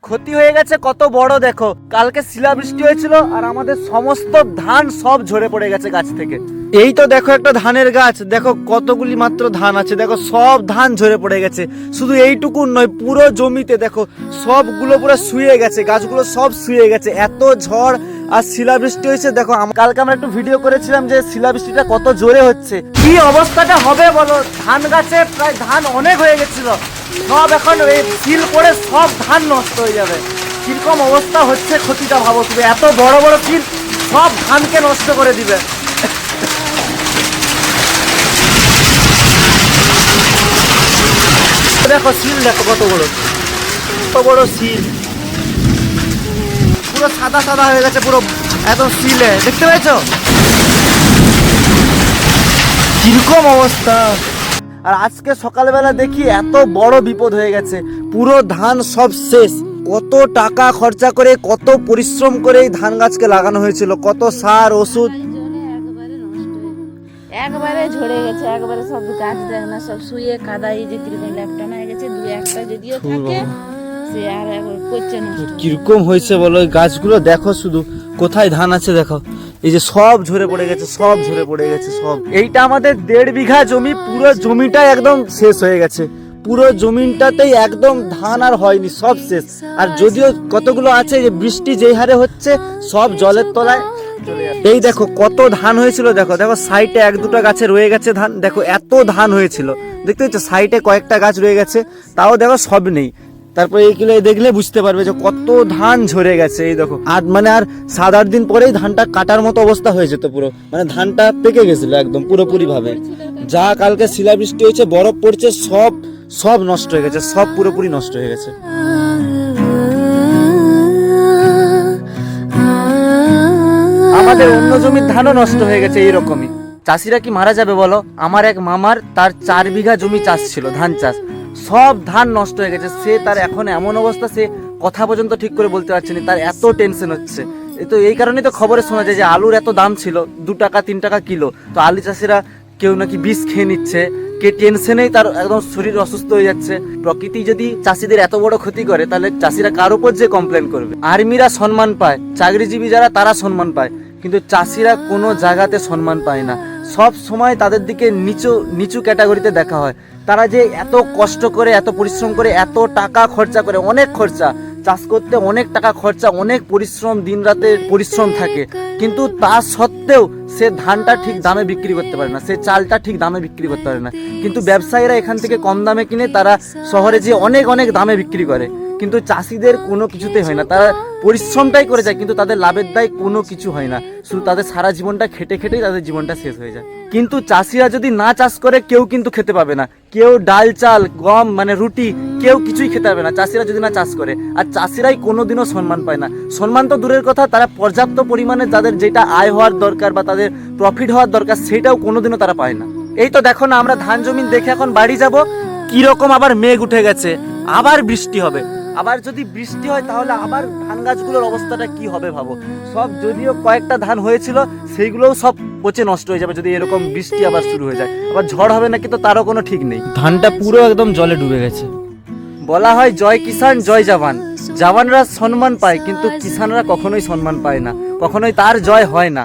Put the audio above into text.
ক্ষতি হয়ে গেছে কত বড় দেখো, কালকে শিলাবৃষ্টি হয়েছিল আর আমাদের সমস্ত ধান সব ঝরে পড়ে গেছে গাছ থেকে। এই তো দেখো একটা ধানের গাছ, দেখো কতগুলি মাত্র ধান আছে, দেখো সব ধান ঝরে পড়ে গেছে। শুধু এইটুকু নয়, পুরো জমিতে দেখো সবগুলো পুরো শুয়ে গেছে, গাছগুলো সব শুয়ে গেছে, এত ঝড় আর শিলাবৃষ্টি হয়েছে। দেখো কালকে আমরা একটু ভিডিও করেছিলাম যে শিলাবৃষ্টিটা কত জোরে হচ্ছে, কি অবস্থাটা হবে বলো। ধান গাছে প্রায় ধান অনেক হয়ে গেছিল, সব এখন এই শিল করে সব ধান নষ্ট হয়ে যাবে। কিরকম অবস্থা হচ্ছে, ক্ষতিটা ভাবো তুমি, এত বড় বড় শিল সব ধানকে নষ্ট করে দিবে। দেখো শিল, দেখো কত বড় বড় শিল, পুরো সাদা সাদা হয়ে গেছে পুরো একদম শিলে, দেখতে পেয়েছো কিরকম অবস্থা। আর আজকে সকালবেলা দেখি এত বড় বিপদ হয়ে গেছে, পুরো ধান সব শেষ। কত টাকা খরচা করে কত পরিশ্রম করে এই ধান গাছকে লাগানো হয়েছিল, কত সার ওষুধ একবারে ঝরে গেছে, একবারে সব গাছ দেখ না সব শুয়ে কাদাই যে কিরকম ল্যাপটানো হয়ে গেছে, দুই একটা যদিও থাকে সে আর একবার পচে নষ্ট। কিরকম হয়েছে বলো, এই গাছগুলো দেখো শুধু কোথায় ধান আছে দেখো, এই যে সব ঝরে পড়ে গেছে, সব ঝরে পড়ে গেছে সব। এইটা আমাদের 1.5 বিঘা জমি, পুরো জমিটাই একদম শেষ হয়ে গেছে, পুরো জমিটাতেই একদম ধান আর হয়নি, সব শেষ। আর যদিও কতগুলো আছে, যে বৃষ্টি যেই হারে হচ্ছে সব জলের তলায় চলে যাচ্ছে। এই দেখো কত ধান হয়েছিল, দেখো দেখো সাইডে 1-2টা গাছে রয়ে গেছে ধান, দেখো এত ধান হয়েছিল, দেখতে পাচ্ছ সাইডে কয়েকটা গাছ রয়ে গেছে, তাও দেখো সব নেই। তারপরে এইগুলো দেখলে বুঝতে পারবে যে কত ধান ঝরে গেছে। এই দেখো আর মানে আর 7-8 দিন পরেই ধানটা কাটার মতো অবস্থা হয়ে যেত, পুরো মানে ধানটা পেকে গেছিল একদম পুরোপুরি ভাবে। যা কালকে শিলাবৃষ্টি হয়েছে, বরফ পড়ছে, সব সব নষ্ট হয়ে গেছে, সব পুরোপুরি নষ্ট হয়ে গেছে। আমাদের অন্য জমির ধানও নষ্ট হয়ে গেছে এইরকমই। চাষিরা কি মারা যাবে বলো? আমার এক মামার, তার 4 বিঘা জমি চাষ ছিল, ধান চাষ, সব ধান নষ্ট হয়ে গেছে। সে তার এখন এমন অবস্থা, সে কথা পর্যন্ত ঠিক করে বলতে পারছে না, তার এত টেনশন হচ্ছে। তো এই কারণেই তো খবরে শোনা যায় যে আলুর এত দাম ছিল, 2 টাকা 3 টাকা কিলো। তো আলু চাষিরা কেউ নাকি বিষ খেয়ে নিচ্ছে, কে টেনশনেই তার একদম শরীর অসুস্থ হয়ে যাচ্ছে। প্রকৃতি যদি চাষিদের এত বড় ক্ষতি করে, তাহলে চাষিরা কার উপর যে কমপ্লেন করবে? আর্মিরা সম্মান পায়, চাকরিজীবী যারা তারা সম্মান পায়, কিন্তু চাষিরা কোনো জায়গাতে সম্মান পায় না। সব সময় তাদের দিকে নিচু নিচু ক্যাটাগরিতে দেখা হয়। তারা যে এত কষ্ট করে, এত পরিশ্রম করে, এত টাকা খরচা করে, অনেক খরচা, চাষ করতে অনেক টাকা খরচা, অনেক পরিশ্রম, দিন রাতের পরিশ্রম থাকে, কিন্তু তা সত্ত্বেও সে ধানটা ঠিক দামে বিক্রি করতে পারে না, সে চালটা ঠিক দামে বিক্রি করতে পারে না। কিন্তু ব্যবসায়ীরা এখান থেকে কম দামে কিনে তারা শহরে যে অনেক অনেক দামে বিক্রি করে, কিন্তু চাষিদের কোনো কিছুতেই হয় না। তারা পরিশ্রমটাই করে যায়, কিন্তু তাদের লাভের দায় কোনো কিছু হয় না, শুধু তাদের সারা জীবনটা খেটে খেটেই তাদের জীবনটা শেষ হয়ে যায়। কিন্তু চাষিরা যদি না চাষ করে, কেউ কিন্তু খেতে পাবে না, কেউ ডাল চাল গম মানে রুটি কেউ কিছুই খেতে পাবে না চাষিরা যদি না চাষ করে। আর চাষিরাই কোনোদিনও সম্মান পায় না, সম্মান তো দূরের কথা, তারা পর্যাপ্ত পরিমাণে তাদের যেটা আয় হওয়ার দরকার বা তাদের প্রফিট হওয়ার দরকার, সেটাও কোনোদিনও তারা পায় না। এই তো দেখো না, আমরা ধান জমি দেখে এখন বাড়ি যাব, কিরকম আবার মেঘ উঠে গেছে, আবার বৃষ্টি হবে। আবার যদি বৃষ্টি হয় তাহলে আবার ধান গাছগুলোর অবস্থাটা কি হবে ভাবো। সব যদিও কয়েকটা ধান হয়েছিল, সেইগুলোও সব পচে নষ্ট হয়ে যাবে যদি এরকম বৃষ্টি আবার শুরু হয়ে যায়। আবার ঝড় হবে নাকি তো তারও কোনো ঠিক নেই। ধানটা পুরো একদম জলে ডুবে গেছে। বলা হয় জয় কিষান জয় জওয়ান, জওয়ানরা সম্মান পায়, কিন্তু কিষানরা কখনোই সম্মান পায় না, কখনোই তার জয় হয় না।